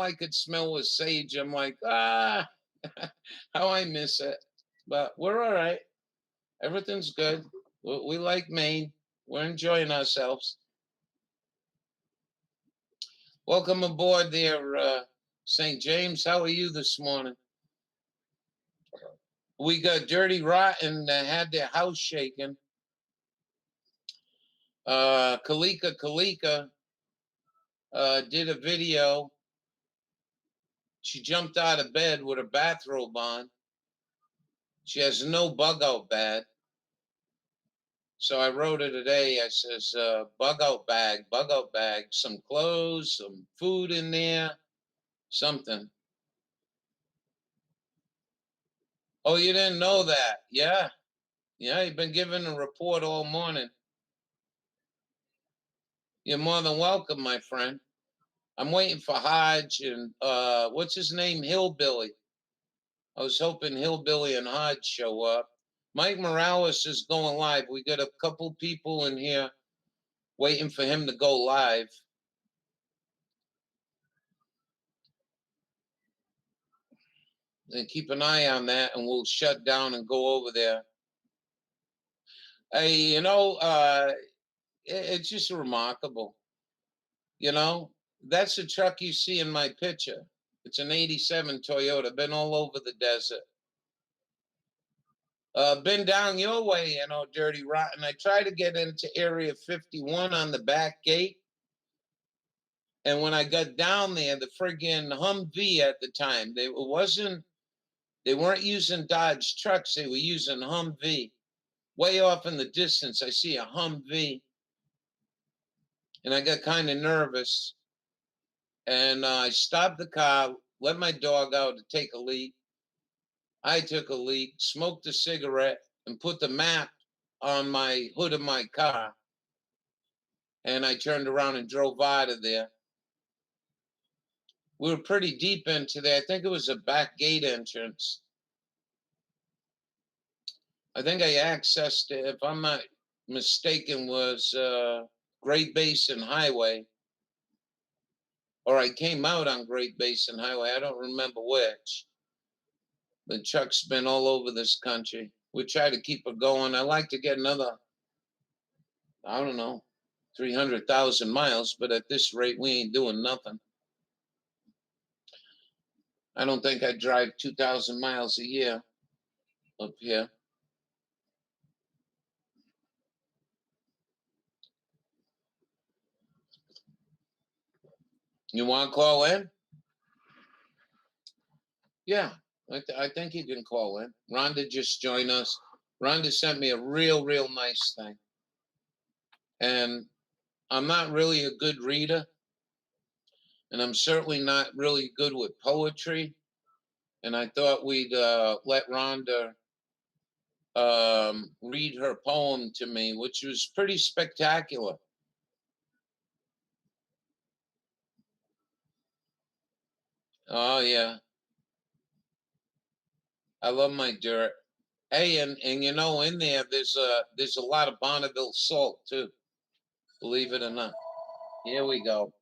I could smell was sage. I'm like, ah, how I miss it. But we're all right. Everything's good. We like Maine. We're enjoying ourselves. Welcome aboard there, St. James. How are you this morning? We got Dirty Rotten that had their house shaken. Kalika did a video. She jumped out of bed with her bathrobe on. She has no bug out bag. So I wrote her today. I says, bug out bag, some clothes, some food in there, something. Oh, you didn't know that? Yeah. Yeah, you've been giving a report all morning. You're more than welcome, my friend. I'm waiting for Hodge and what's his name? Hillbilly. I was hoping Hillbilly and Hodge show up. Mike Morales is going live. We got a couple people in here waiting for him to go live. And keep an eye on that, and we'll shut down and go over there. Hey, it's just remarkable. That's the truck you see in my picture. It's an 87 Toyota. Been all over the desert. Been down your way, Dirty Rotten. I tried to get into Area 51 on the back gate. And when I got down there, the friggin' Humvee at the time, they weren't using Dodge trucks. They were using Humvee. Way off in the distance, I see a Humvee. And I got kind of nervous. And I stopped the car, let my dog out to take a leak. I took a leak, smoked a cigarette, and put the map on my hood of my car. And I turned around and drove out of there. We were pretty deep into there. I think it was a back gate entrance. I think I accessed it, if I'm not mistaken, was Great Basin Highway. Or I came out on Great Basin Highway. I don't remember which. The truck's been all over this country. We try to keep it going. I like to get another, I don't know, 300,000 miles, but at this rate, we ain't doing nothing. I don't think I drive 2,000 miles a year up here. You want to call in? Yeah, I think you can call in. Rhonda just joined us. Rhonda sent me a real nice thing. And I'm not really a good reader. And I'm certainly not really good with poetry. And I thought we'd let Rhonda read her poem to me, which was pretty spectacular. Oh, yeah. I love my dirt. Hey, and in there, there's a lot of Bonneville salt, too. Believe it or not. Here we go.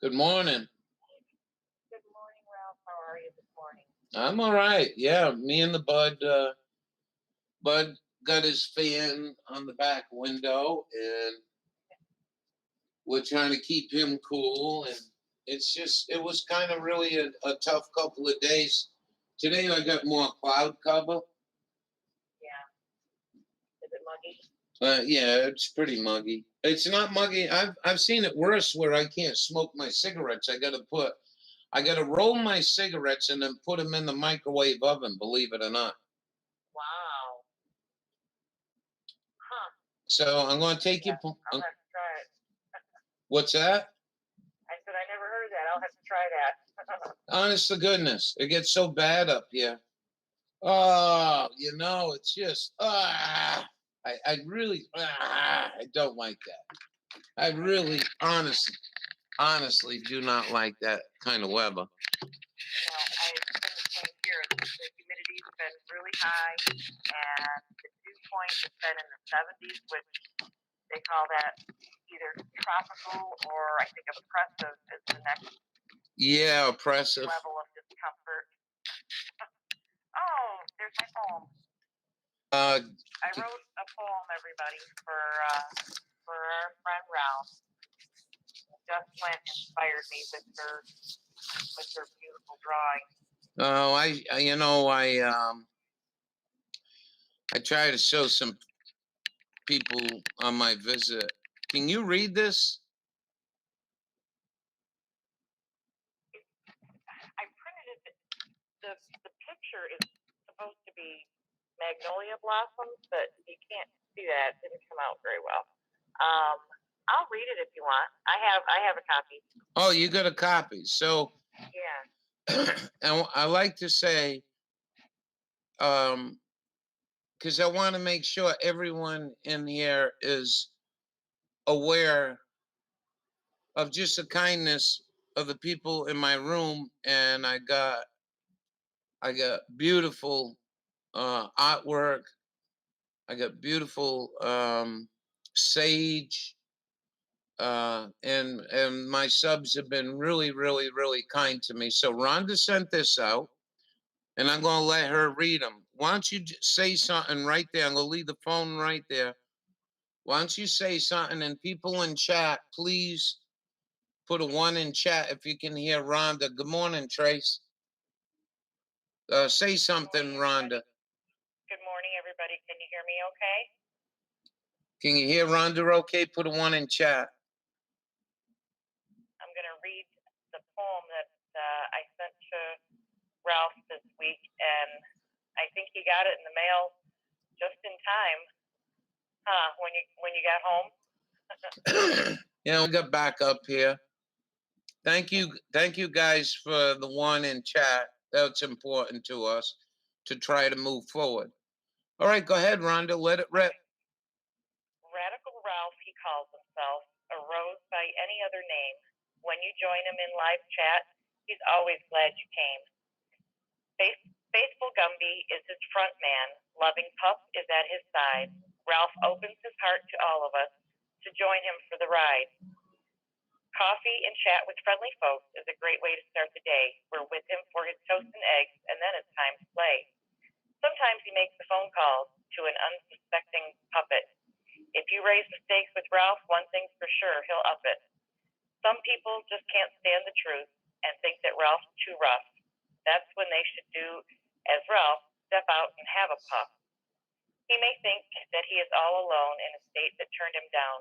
Good morning. Good morning, Ralph. How are you this morning? I'm all right. Yeah, me and the Bud got his fan on the back window, and we're trying to keep him cool. And it was kind of really a tough couple of days. Today I got more cloud cover. Yeah. Is it muggy? Yeah, it's pretty muggy. It's not muggy. I've seen it worse where I can't smoke my cigarettes. I gotta roll my cigarettes and then put them in the microwave oven, believe it or not. Wow. Huh. So I'm going to take you. I'll have to try it. What's that? I said I never heard that. I'll have to try that. Honest to goodness, it gets so bad up here. Oh, it's just I really I don't like that. I really honestly do not like that kind of weather. Well, I've been the same here. The humidity's been really high, and the dew point has been in the 70s, which they call that either tropical or I think oppressive is the next Yeah, oppressive. level of discomfort. Oh, there's my poem. I wrote a poem, everybody, for our friend Ralph. Just Wendt inspired me with her beautiful drawing. Oh, I try to show some people on my visit. Can you read this? I printed it. The picture is supposed to be magnolia blossoms, but you can't see that. It didn't come out very well. I'll read it if you want. I have a copy. Oh, you got a copy. So yeah. And I like to say, because I want to make sure everyone in here is aware of just the kindness of the people in my room, and I got beautiful artwork. I got beautiful sage, and my subs have been really, really, really kind to me. So Rhonda sent this out, and I'm going to let her read them. Why don't you say something right there? I'm going to leave the phone right there. Why don't you say something? And people in chat, please put a 1 in chat if you can hear Rhonda. Good morning, Trace. Say something, Rhonda. Good morning, everybody. Can you hear me okay? Can you hear Rhonda okay? Put a 1 in chat. I'm going to read the poem that I sent to Ralph this week, and I think he got it in the mail just in time. When you got home? Yeah, we got back up here. Thank you guys for the 1 in chat. That's important to us to try to move forward. All right, go ahead, Rhonda. Let it rip. Radical Ralph, he calls himself, arose by any other name. When you join him in live chat, he's always glad you came. Faithful Gumby is his front man. Loving Pup is at his side. Ralph opens his heart to all of us to join him for the ride. Coffee and chat with friendly folks is a great way to start the day. We're with him for his toast and eggs, and then it's time to play. Sometimes he makes the phone calls to an unsuspecting puppet. If you raise the stakes with Ralph, one thing's for sure, he'll up it. Some people just can't stand the truth and think that Ralph's too rough. That's when they should do as Ralph, step out and have a pup. He may think that he is all alone in a state that turned him down,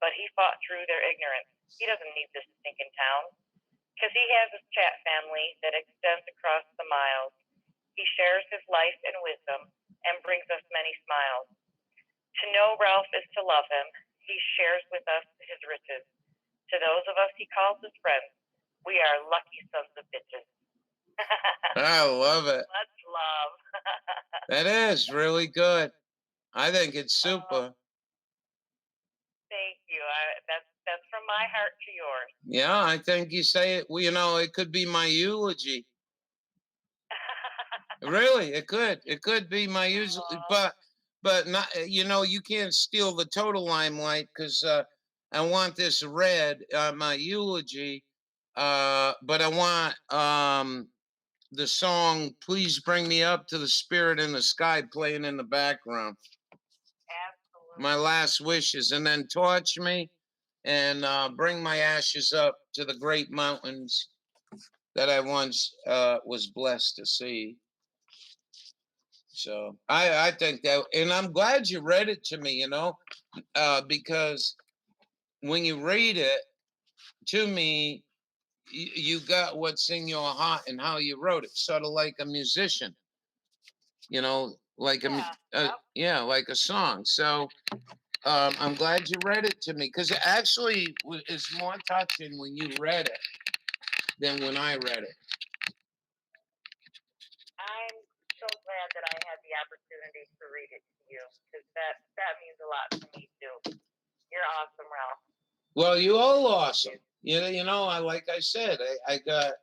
but he fought through their ignorance. He doesn't need this stinking town, because he has his chat family that extends across the miles. He shares his life and wisdom and brings us many smiles. To know Ralph is to love him. He shares with us his riches. To those of us he calls his friends, we are lucky sons of bitches. I love it. Much love. That is really good. I think it's super. Thank you. That's from my heart to yours. Yeah, I think you say it. Well, it could be my eulogy. Really, it could. It could be my eulogy, but not. You can't steal the total limelight because I want this read my eulogy. But I want the song "Please Bring Me Up to the Spirit in the Sky" playing in the background. Absolutely. My last wishes, and then torch me and bring my ashes up to the great mountains that I once was blessed to see. So I think that, and I'm glad you read it to me, because when you read it to me, you got what's in your heart and how you wrote it, sort of like a musician, like like a song. So I'm glad you read it to me, because it actually is more touching when you read it than when I read it. I'm so glad that I had the opportunity to read it to you, because that means a lot to me too. You're awesome, Ralph. Well, you all awesome. Like I said, I got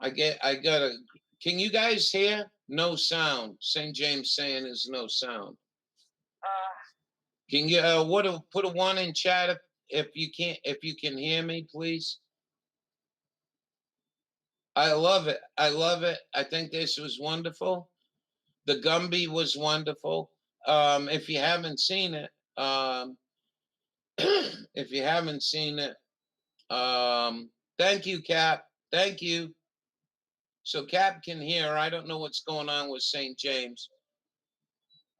a. Can you guys hear? No sound. St. James saying there's no sound. Can you put a 1 in chat if you can hear me, please. I love it. I love it. I think this was wonderful. The Gumby was wonderful. If you haven't seen it, if you haven't seen it, thank you, Cap. Thank you. So Cap can hear. I don't know what's going on with St. James.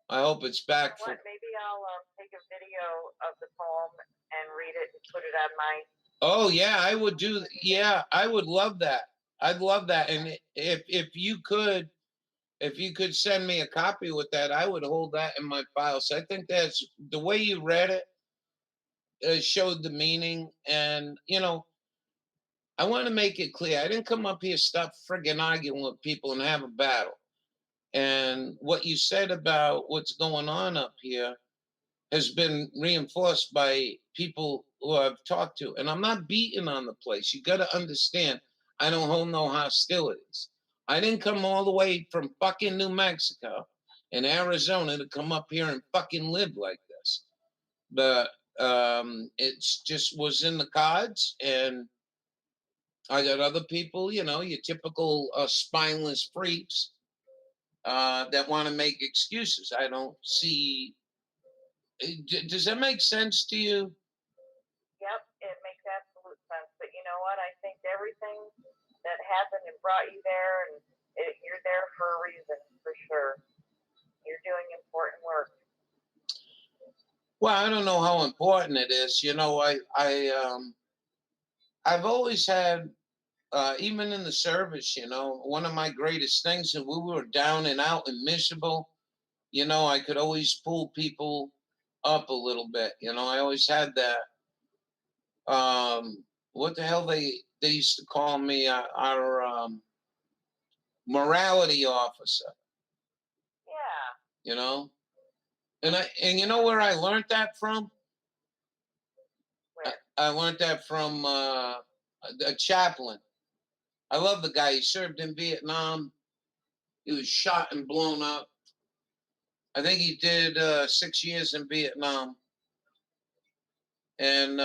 I hope it's back. You know what? Maybe I'll take a video of the poem and read it and put it on my. Oh yeah, I would do. Yeah, I would love that. I'd love that. And if you could, send me a copy with that, I would hold that in my files. So I think that's the way you read it. Showed the meaning, and I want to make it clear. I didn't come up here stop friggin' arguing with people and have a battle. And what you said about what's going on up here has been reinforced by people who I've talked to. And I'm not beating on the place. You got to understand, I don't hold no hostilities. I didn't come all the way from fucking New Mexico and Arizona to come up here and fucking live like this. But it's just was in the cards. And I got other people, your typical spineless freaks that want to make excuses. I don't see. Does that make sense to you? Yep, it makes absolute sense. But you know what? I think everything that happened and brought you there, and you're there for a reason, for sure. You're doing important work. Well, I don't know how important it is. I've always had, even in the service, one of my greatest things, and we were down and out and miserable. I could always pull people up a little bit. I always had that. What the hell they used to call me our morality officer. Yeah. And you know where I learned that from? Where? I learned that from a chaplain. I love the guy. He served in Vietnam. He was shot and blown up. I think he did 6 years in Vietnam. And